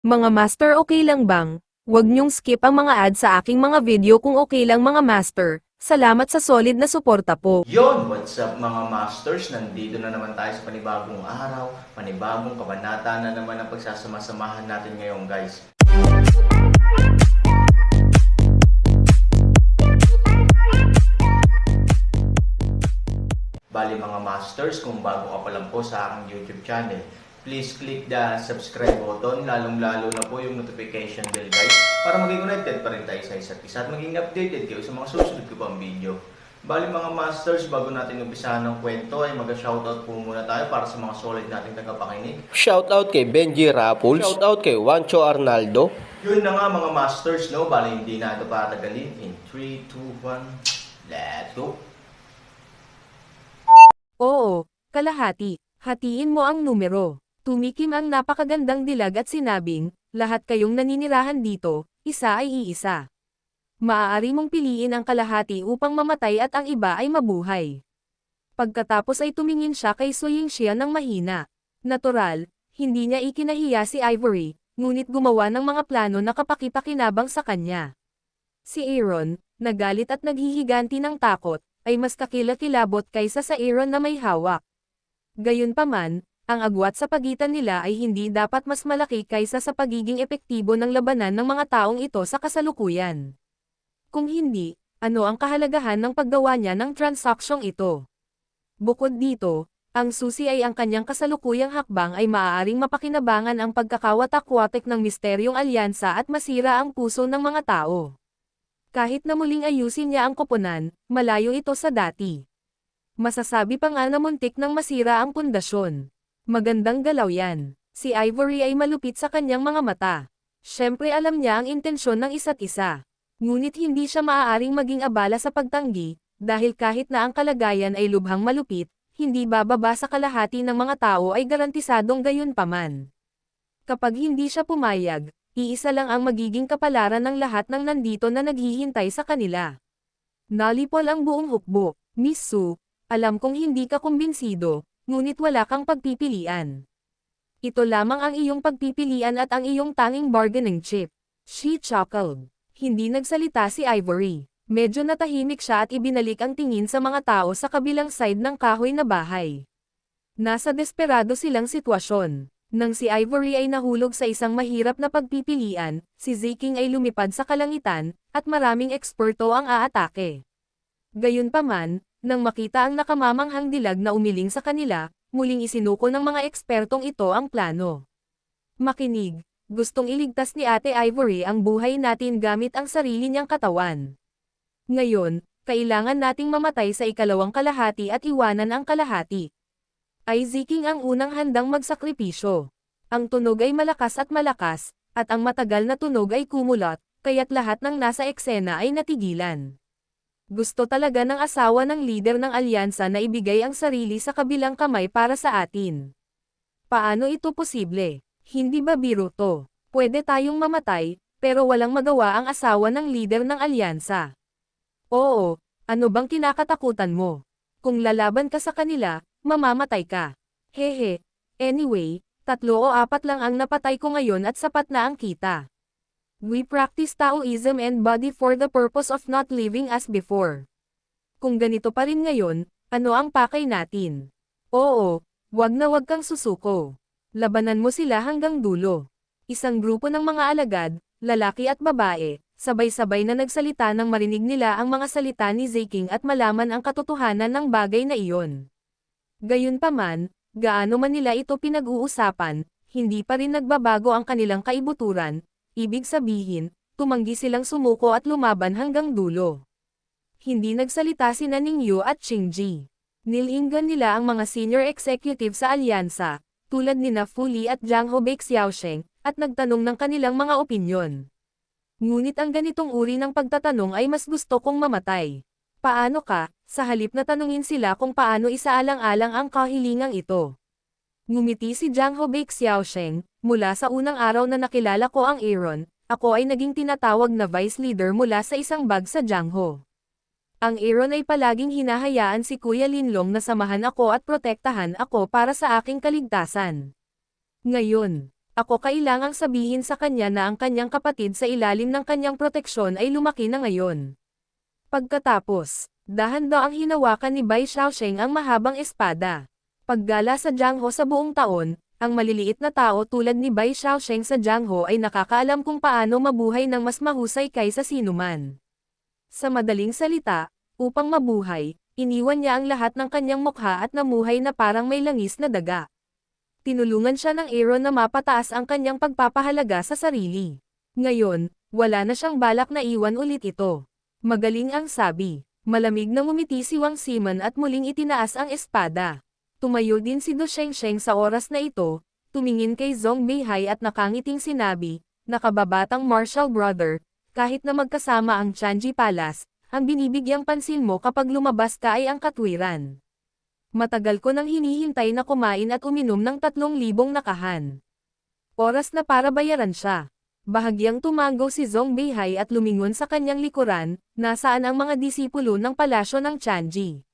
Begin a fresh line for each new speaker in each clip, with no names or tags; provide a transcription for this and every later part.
Mga master, okay lang bang? Huwag niyong skip ang mga ads sa aking mga video kung okay lang mga master. Salamat sa solid na suporta po.
Yon, what's up mga masters? Nandito na naman tayo sa panibagong araw, panibagong kabanata na naman ang pagsasama-samahan natin ngayon guys. Bali mga masters, kung bago ka pa lang po sa aking YouTube channel, please click the subscribe button, lalong-lalo na po yung notification bell guys, para maging connected pa rin tayo sa isa't isa at maging updated kayo sa mga susunod ko pang video. Bali mga masters, bago natin umpisahan ng kwento ay mag-shoutout po muna tayo para sa mga solid nating tagapakinig.
Shoutout kay Benji Rapuls, shoutout kay Juancho Arnaldo.
Yun na nga mga masters, no? Bali hindi na ito patagalin. In 3, 2, 1, let's go!
Oo, kalahati. Hatiin mo ang numero. Tumikim ang napakagandang dilag at sinabing, lahat kayong naninirahan dito, isa ay iisa. Maaari mong piliin ang kalahati upang mamatay at ang iba ay mabuhay. Pagkatapos ay tumingin siya kay Suyingxia ng mahina. Natural, hindi niya ikinahiya si Ivory, ngunit gumawa ng mga plano na kapaki-pakinabang sa kanya. Si Aaron, nagalit at naghihiganti ng takot, ay mas kakilakilabot kaysa sa Aaron na may hawak. Gayunpaman, ang agwat sa pagitan nila ay hindi dapat mas malaki kaysa sa pagiging epektibo ng labanan ng mga taong ito sa kasalukuyan. Kung hindi, ano ang kahalagahan ng paggawa niya ng transaksyong ito? Bukod dito, ang susi ay ang kanyang kasalukuyang hakbang ay maaaring mapakinabangan ang pagkakawatak-watik ng misteryong alyansa at masira ang puso ng mga tao. Kahit na muling ayusin niya ang koponan, malayo ito sa dati. Masasabi pa nga na muntik nang masira ang pundasyon. Magandang galaw yan. Si Ivory ay malupit sa kanyang mga mata. Siyempre alam niya ang intensyon ng isa't isa. Ngunit hindi siya maaaring maging abala sa pagtanggi, dahil kahit na ang kalagayan ay lubhang malupit, hindi bababa sa kalahati ng mga tao ay garantisadong gayon paman. Kapag hindi siya pumayag, iisa lang ang magiging kapalaran ng lahat ng nandito na naghihintay sa kanila. Nalipol ang buong hukbo. Miss Su, alam kong hindi ka kumbinsido, ngunit wala kang pagpipilian. Ito lamang ang iyong pagpipilian at ang iyong tanging bargaining chip. She chuckled. Hindi nagsalita si Ivory. Medyo natahimik siya at ibinalik ang tingin sa mga tao sa kabilang side ng kahoy na bahay. Nasa desperado silang sitwasyon. Nang si Ivory ay nahulog sa isang mahirap na pagpipilian, si Ziking ay lumipad sa kalangitan, at maraming eksperto ang aatake. Gayunpaman, nang makita ang nakamamanghang dilag na umiling sa kanila, muling isinuko ng mga ekspertong ito ang plano. Makinig, gustong iligtas ni Ate Ivory ang buhay natin gamit ang sarili niyang katawan. Ngayon, kailangan nating mamatay sa ikalawang kalahati at iwanan ang kalahati. Ay Ziking ang unang handang magsakripisyo. Ang tunog ay malakas, at ang matagal na tunog ay kumulat, kaya't lahat ng nasa eksena ay natigilan. Gusto talaga ng asawa ng lider ng alyansa na ibigay ang sarili sa kabilang kamay para sa atin. Paano ito posible? Hindi ba biro to? Pwede tayong mamatay, pero walang magawa ang asawa ng lider ng alyansa. Oo, ano bang kinakatakutan mo? Kung lalaban ka sa kanila, mamamatay ka. Hehe. Anyway, 3 o 4 lang ang napatay ko ngayon at sapat na ang kita. We practice Taoism and body for the purpose of not living as before. Kung ganito pa rin ngayon, ano ang pakay natin? Oo, wag na wag kang susuko. Labanan mo sila hanggang dulo. Isang grupo ng mga alagad, lalaki at babae, sabay-sabay na nagsalita nang marinig nila ang mga salita ni Ziking at malaman ang katotohanan ng bagay na iyon. Gayunpaman, gaano man nila ito pinag-uusapan, hindi pa rin nagbabago ang kanilang kaibuturan, ibig sabihin, tumanggi silang sumuko at lumaban hanggang dulo. Hindi nagsalita sina Ningyu at Qingji. Nilinggan nila ang mga senior executive sa alyansa, tulad nina Fu Li at Jiang Hobei Xiaosheng, at nagtanong ng kanilang mga opinyon. Ngunit ang ganitong uri ng pagtatanong ay mas gusto kong mamatay. Paano ka, sa halip na tanungin sila kung paano isaalang-alang ang kahilingang ito. Ngumiti si Jiang Hobei Xiaosheng, mula sa unang araw na nakilala ko ang Aaron, ako ay naging tinatawag na vice leader mula sa isang bag sa Jiangho. Ang Aaron ay palaging hinahayaan si Kuya Linlong na samahan ako at protektahan ako para sa aking kaligtasan. Ngayon, Ako kailangang sabihin sa kanya na ang kanyang kapatid sa ilalim ng kanyang proteksyon ay lumaki na ngayon. Pagkatapos, dahan-daang hinawakan ni Bai Xiaosheng ang mahabang espada. Paggala sa Jiangho sa buong taon, ang maliliit na tao tulad ni Bai Xiaosheng sa Jiangho ay nakakaalam kung paano mabuhay ng mas mahusay kaysa sinuman. Sa madaling salita, upang mabuhay, iniwan niya ang lahat ng kanyang mukha at namuhay na parang may langis na daga. Tinulungan siya ng Aaron na mapataas ang kanyang pagpapahalaga sa sarili. Ngayon, wala na siyang balak na iwan ulit ito. Magaling ang sabi. Malamig na ngumiti si Wang Simon at muling itinaas ang espada. Tumayo din si Du Shengsheng sa oras na ito, tumingin kay Zhong Beihai at nakangiting sinabi, nakababatang martial brother, kahit na magkasama ang Chanji Palace, ang binibigyang pansin mo kapag lumabas ka ay ang katwiran. Matagal ko nang hinihintay na kumain at uminom ng 3,000 nakahan. Oras na para bayaran siya. Bahagyang tumango si Zhong Beihai at lumingon sa kanyang likuran, nasaan ang mga disipulo ng palasyo ng Chanji.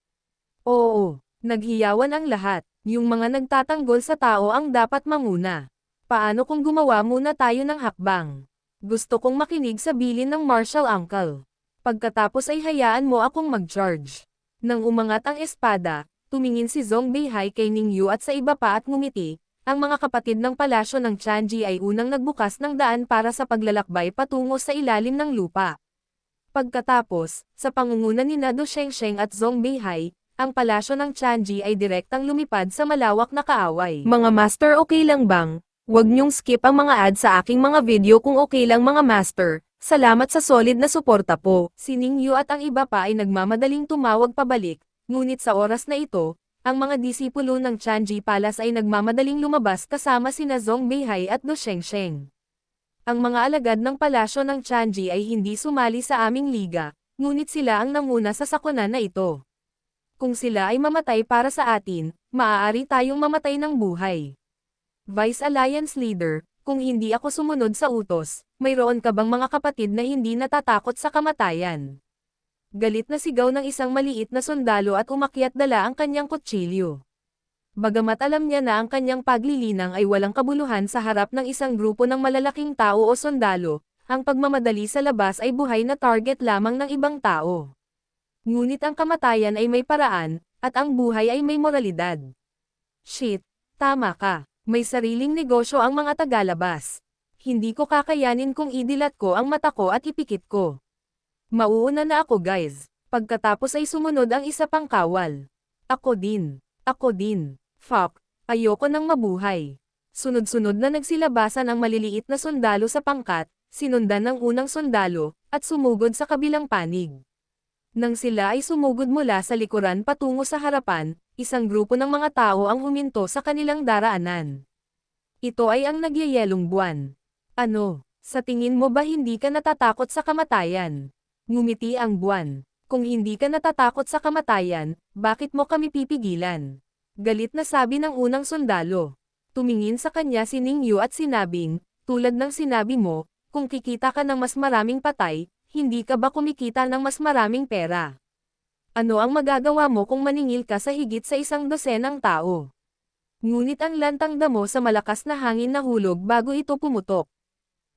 Oo, naghiyawan ang lahat, yung mga nagtatanggol sa tao ang dapat manguna. Paano kung gumawa muna tayo ng hakbang? Gusto kong makinig sa bilin ng Martial Uncle. Pagkatapos ay hayaan mo akong mag-charge. Nang umangat ang espada, tumingin si Zhong Beihai kay Ningyu at sa iba pa at ngumiti. Ang mga kapatid ng palasyo ng Chanji ay unang nagbukas ng daan para sa paglalakbay patungo sa ilalim ng lupa. Pagkatapos, sa pangunguna ni Du Shengsheng at Zhong Beihai, ang palasyo ng Chanji ay direktang lumipad sa malawak na kaaway.
Mga master, okay lang bang? Huwag niyong skip ang mga ads sa aking mga video kung okay lang mga master. Salamat sa solid na suporta po.
Si Ningyu at ang iba pa ay nagmamadaling tumawag pabalik, ngunit sa oras na ito, ang mga disipulo ng Chanji Palace ay nagmamadaling lumabas kasama sina Zhong Beihai at Du Shengsheng. Ang mga alagad ng palasyo ng Chanji ay hindi sumali sa aming liga, ngunit sila ang nanguna sa sakuna na ito. Kung sila ay mamatay para sa atin, maaari tayong mamatay ng buhay. Vice Alliance Leader, kung hindi ako sumunod sa utos, mayroon ka bang mga kapatid na hindi natatakot sa kamatayan? Galit na sigaw ng isang maliit na sundalo at umakyat dala ang kanyang kutsilyo. Bagamat alam niya na ang kanyang paglilinang ay walang kabuluhan sa harap ng isang grupo ng malalaking tao o sundalo, ang pagmamadali sa labas ay buhay na target lamang ng ibang tao. Ngunit ang kamatayan ay may paraan, at ang buhay ay may moralidad. Shit, tama ka, may sariling negosyo ang mga tagalabas. Hindi ko kakayanin kung idilat ko ang mata ko at ipikit ko. Mauuna na ako guys. Pagkatapos ay sumunod ang isa pang kawal. Ako din. Ako din. Fuck. Ayoko nang mabuhay. Sunod-sunod na nagsilabasan ang maliliit na sundalo sa pangkat, sinundan ng unang sundalo, at sumugod sa kabilang panig. Nang sila ay sumugod mula sa likuran patungo sa harapan, isang grupo ng mga tao ang huminto sa kanilang daraanan. Ito ay ang nagyayelong buwan. Ano, sa tingin mo ba hindi ka natatakot sa kamatayan? Ngumiti ang buwan. Kung hindi ka natatakot sa kamatayan, bakit mo kami pipigilan? Galit na sabi ng unang sundalo. Tumingin sa kanya si Ningyu at sinabing, tulad ng sinabi mo, kung kikita ka ng mas maraming patay, hindi ka ba kumikita ng mas maraming pera? Ano ang magagawa mo kung maningil ka sa higit sa 100 tao? Ngunit ang lantang damo sa malakas na hangin na hulog bago ito pumutok.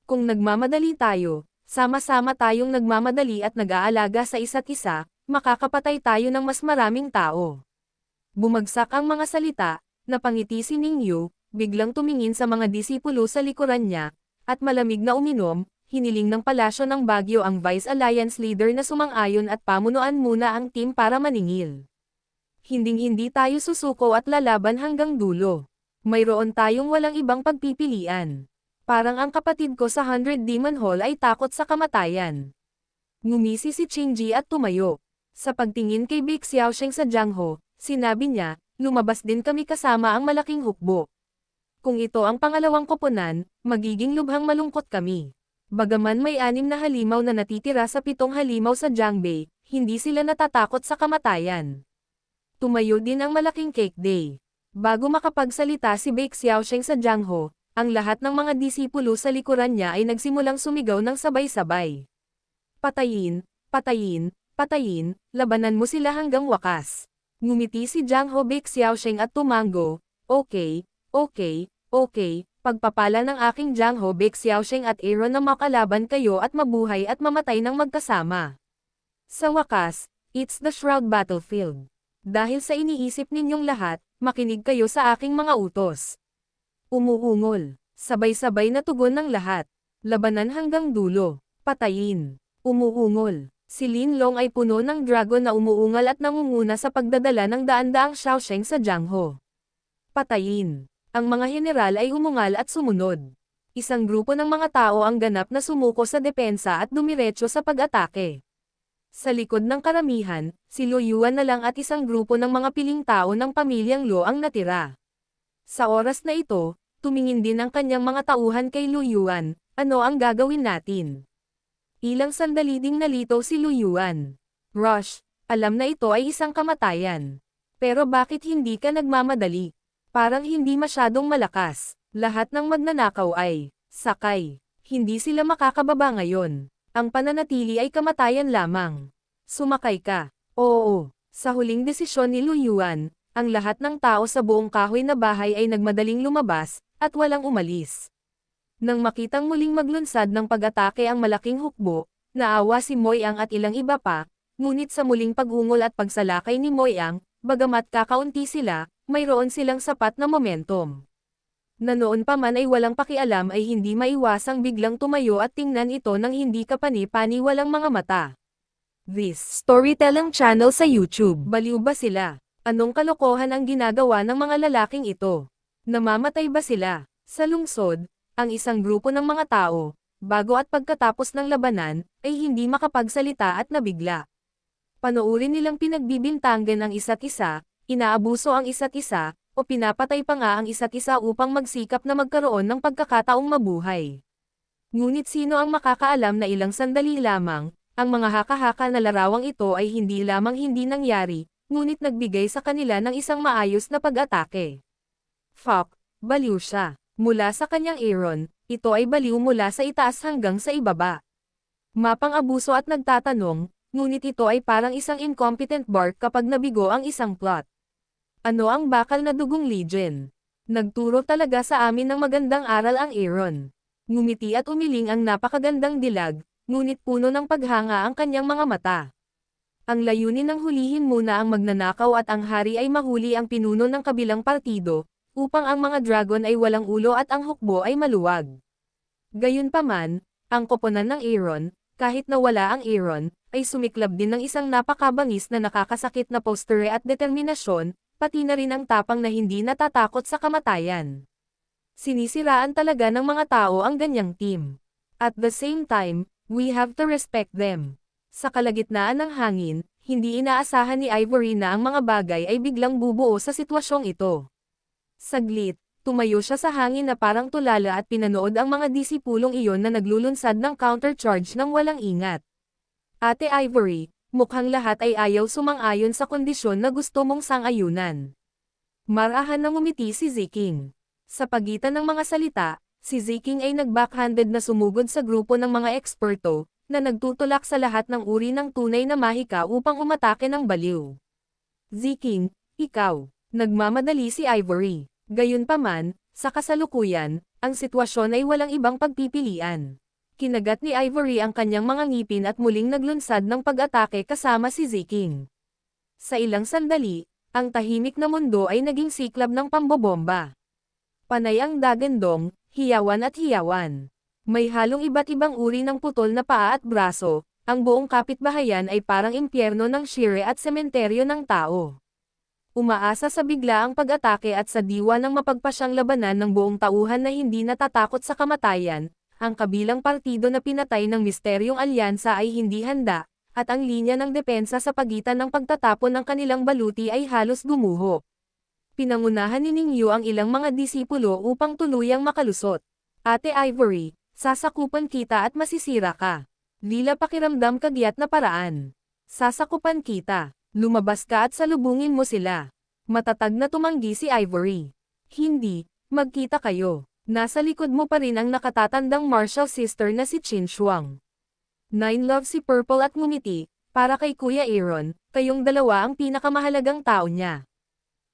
Kung nagmamadali tayo, sama-sama tayong nagmamadali at nag-aalaga sa isa't isa, makakapatay tayo ng mas maraming tao. Bumagsak ang mga salita, napangiti si Ningyu, biglang tumingin sa mga disipulo sa likuran niya, at malamig na uminom, hiniling ng palasyo ng Baguio ang Vice Alliance Leader na sumang-ayon at pamunuan muna ang team para maningil. Hinding-hindi tayo susuko at lalaban hanggang dulo. Mayroon tayong walang ibang pagpipilian. Parang ang kapatid ko sa 100 Demon Hall ay takot sa kamatayan. Ngumisi si Qingji at tumayo. Sa pagtingin kay Big Xiaosheng sa Jiangho, sinabi niya, lumabas din kami kasama ang malaking hukbo. Kung ito ang pangalawang koponan, magiging lubhang malungkot kami. Bagaman may 6 na halimaw na natitira sa 7 halimaw sa Jiangbei, hindi sila natatakot sa kamatayan. Tumayo din ang malaking cake day. Bago makapagsalita si Big Xiaosheng sa Jiangho, ang lahat ng mga disipulo sa likuran niya ay nagsimulang sumigaw ng sabay-sabay. Patayin, patayin, patayin, labanan mo sila hanggang wakas. Ngumiti si Jiangho Big Xiaosheng at tumango, okay, okay, okay, pagpapala ng aking Jangho Baek Xiaosheng at Aaron na makalaban kayo at mabuhay at mamatay ng magkasama. Sa wakas, it's the Shroud Battlefield. Dahil sa iniisip ninyong lahat, makinig kayo sa aking mga utos. Umuungol. Sabay-sabay na tugon ng lahat. Labanan hanggang dulo. Patayin. Umuungol. Si Linlong ay puno ng dragon na umuungal at nangunguna sa pagdadala ng daan-daang Xiaosheng sa Jangho. Patayin. Ang mga general ay umungal at sumunod. Isang grupo ng mga tao ang ganap na sumuko sa depensa at dumiretso sa pag-atake. Sa likod ng karamihan, si Lu Yuan na lang at isang grupo ng mga piling tao ng pamilyang Lu ang natira. Sa oras na ito, tumingin din ang kanyang mga tauhan kay Lu Yuan, ano ang gagawin natin? Ilang sandali ding nalito si Lu Yuan. Rush, alam na ito ay isang kamatayan. Pero bakit hindi ka nagmamadali? Parang hindi masyadong malakas. Lahat ng magnanakaw ay sakay. Hindi sila makakababa ngayon. Ang pananatili ay kamatayan lamang. Sumakay ka. Oo. Sa huling desisyon ni Lu Yuan, ang lahat ng tao sa buong kahoy na bahay ay nagmadaling lumabas, at walang umalis. Nang makitang muling maglunsad ng pag-atake ang malaking hukbo, naawa si Moyang at ilang iba pa, ngunit sa muling pag-ungol at pagsalakay ni Moyang, bagamat kakaunti sila, mayroon silang sapat na momentum. Na noon pa man ay walang pakialam ay hindi maiwasang biglang tumayo at tingnan ito ng hindi kapani-pani walang mga mata. This
Storytelling channel sa YouTube.
Baliw ba sila? Anong kalokohan ang ginagawa ng mga lalaking ito? Namamatay ba sila? Sa lungsod, ang isang grupo ng mga tao, bago at pagkatapos ng labanan, ay hindi makapagsalita at nabigla. Panoorin nilang pinagbibintangan ang isa't isa, inaabuso ang isa't isa, o pinapatay pa nga ang isa't isa upang magsikap na magkaroon ng pagkakataong mabuhay. Ngunit sino ang makakaalam na ilang sandali lamang, ang mga haka-haka na larawang ito ay hindi lamang hindi nangyari, ngunit nagbigay sa kanila ng isang maayos na pag-atake. Fuck, baliw siya. Mula sa kanyang Aaron, ito ay baliw mula sa itaas hanggang sa ibaba. Mapang-abuso at nagtatanong, ngunit ito ay parang isang incompetent bark kapag nabigo ang isang plot. Ano ang bakal na dugong Legion? Nagturo talaga sa amin ng magandang aral ang Aaron. Ngumiti at umiling ang napakagandang dilag, ngunit puno ng paghanga ang kanyang mga mata. Ang layunin ng hulihin muna ang magnanakaw at ang hari ay mahuli ang pinuno ng kabilang partido, upang ang mga dragon ay walang ulo at ang hukbo ay maluwag. Gayunpaman, ang koponan ng Aaron, kahit na wala ang Aaron, ay sumiklab din ng isang napakabangis na nakakasakit na posture at determinasyon, pati na rin ang tapang na hindi natatakot sa kamatayan. Sinisiraan talaga ng mga tao ang ganyang team. At the same time, we have to respect them. Sa kalagitnaan ng hangin, hindi inaasahan ni Ivory na ang mga bagay ay biglang bubuo sa sitwasyong ito. Saglit, tumayo siya sa hangin na parang tulala at pinanood ang mga disipulong iyon na naglulunsad ng countercharge ng walang ingat. Ate Ivory, mukhang lahat ay ayaw sumang-ayon sa kondisyon na gusto mong sang-ayunan. Marahan na ngumiti si Ziking. Sa pagitan ng mga salita, si Ziking ay nag-backhanded na sumugod sa grupo ng mga eksperto, na nagtutulak sa lahat ng uri ng tunay na mahika upang umatake ng baliw. Ziking, ikaw. Nagmamadali si Ivory. Gayunpaman, sa kasalukuyan, ang sitwasyon ay walang ibang pagpipilian. Kinagat ni Ivory ang kanyang mga ngipin at muling naglunsad ng pag-atake kasama si Ziking. Sa ilang sandali, ang tahimik na mundo ay naging siklab ng pambobomba. Panay ang dagandong, hiyawan at hiyawan. May halong iba't ibang uri ng putol na paa at braso, ang buong kapitbahayan ay parang impyerno ng shire at sementeryo ng tao. Umaasa sa biglaang pag-atake at sa diwa ng mapagpasyang labanan ng buong tauhan na hindi natatakot sa kamatayan, ang kabilang partido na pinatay ng misteryong alyansa ay hindi handa, at ang linya ng depensa sa pagitan ng pagtatapon ng kanilang baluti ay halos gumuho. Pinangunahan ni Ningyu ang ilang mga disipulo upang tuluyang makalusot. Ate Ivory, sasakupan kita at masisira ka. Lila pakiramdam kagyat na paraan. Sasakupan kita. Lumabas ka at salubungin mo sila. Matatag na tumanggi si Ivory. Hindi, magkita kayo. Nasa likod mo pa rin ang nakatatandang martial sister na si Qin Shuang. Nine love si Purple at ngumiti, para kay Kuya Aaron, kayong dalawa ang pinakamahalagang tao niya.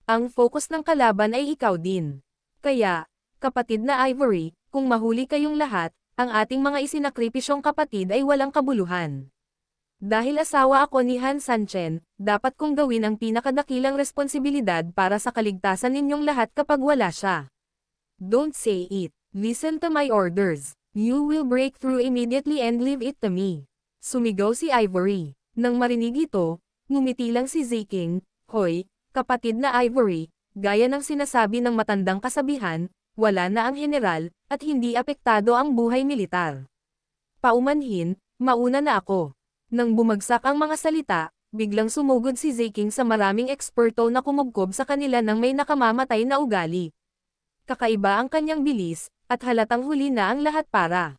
Ang focus ng kalaban ay ikaw din. Kaya, Kapatid na Ivory, kung mahuli kayong lahat, ang ating mga isinakripisyong kapatid ay walang kabuluhan. Dahil asawa ako ni Han Sanchen, dapat kong gawin ang pinakadakilang responsibilidad para sa kaligtasan ninyong lahat kapag wala siya. Don't say it. Listen to my orders. You will break through immediately and leave it to me. Sumigaw si Ivory. Nang marinig ito, ngumiti lang si Ziking. Hoy, kapatid na Ivory, gaya ng sinasabi ng matandang kasabihan, wala na ang general, at hindi apektado ang buhay militar. Paumanhin, mauna na ako. Nang bumagsak ang mga salita, biglang sumugod si Ziking sa maraming eksperto na kumugkob sa kanila ng may nakamamatay na ugali. Kakaiba ang kanyang bilis, at halatang huli na ang lahat para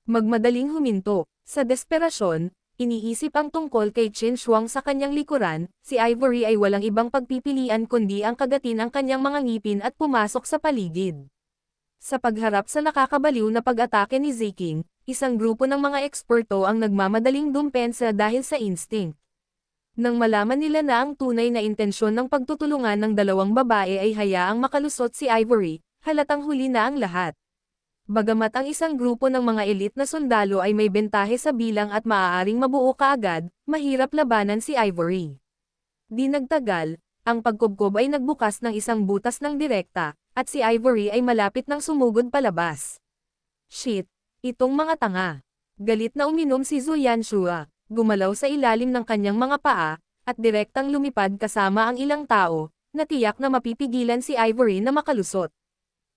magmadaling huminto. Sa desperasyon, iniisip ang tungkol kay Qin Shuang sa kanyang likuran, si Ivory ay walang ibang pagpipilian kundi ang kagatin ang kanyang mga ngipin at pumasok sa paligid. Sa pagharap sa nakakabaliw na pag-atake ni Ziking, isang grupo ng mga eksperto ang nagmamadaling dumpensa dahil sa instinct. Nang malaman nila na ang tunay na intensyon ng pagtutulungan ng dalawang babae ay hayaang makalusot si Ivory, halatang huli na ang lahat. Bagamat ang isang grupo ng mga elite na sundalo ay may bentahe sa bilang at maaaring mabuo kaagad, mahirap labanan si Ivory. Di nagtagal, ang pagkubkob ay nagbukas ng isang butas ng direkta, at si Ivory ay malapit ng sumugod palabas. Shit, itong mga tanga. Galit na uminom si Zhu Yanshua, gumalaw sa ilalim ng kanyang mga paa, at direktang lumipad kasama ang ilang tao, na tiyak na mapipigilan si Ivory na makalusot.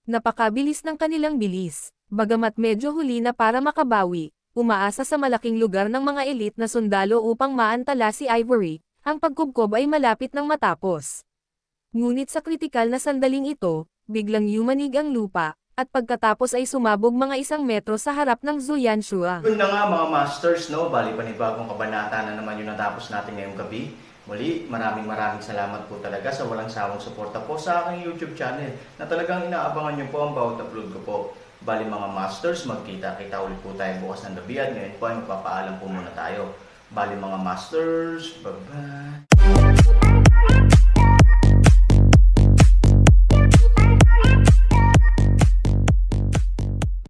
Napakabilis ng kanilang bilis, bagamat medyo huli na para makabawi, umaasa sa malaking lugar ng mga elite na sundalo upang maantala si Ivory, ang pagkubkob ay malapit ng matapos. Ngunit sa kritikal na sandaling ito, biglang yumanig ang lupa, at pagkatapos ay sumabog mga 1 metro sa harap ng Zhu Yanshua.
Yun na nga mga masters, no? Bali panibagong kabanata na naman yung natapos natin ngayong gabi. Muli, maraming salamat po talaga sa walang sawang suporta po sa aking YouTube channel na talagang inaabangan nyo po ang bawat upload ko po. Bali mga masters, magkita-kita ulit po tayo bukas ng gabi at ngayon po ay magpapaalam po muna tayo. Bali mga masters, bye-bye!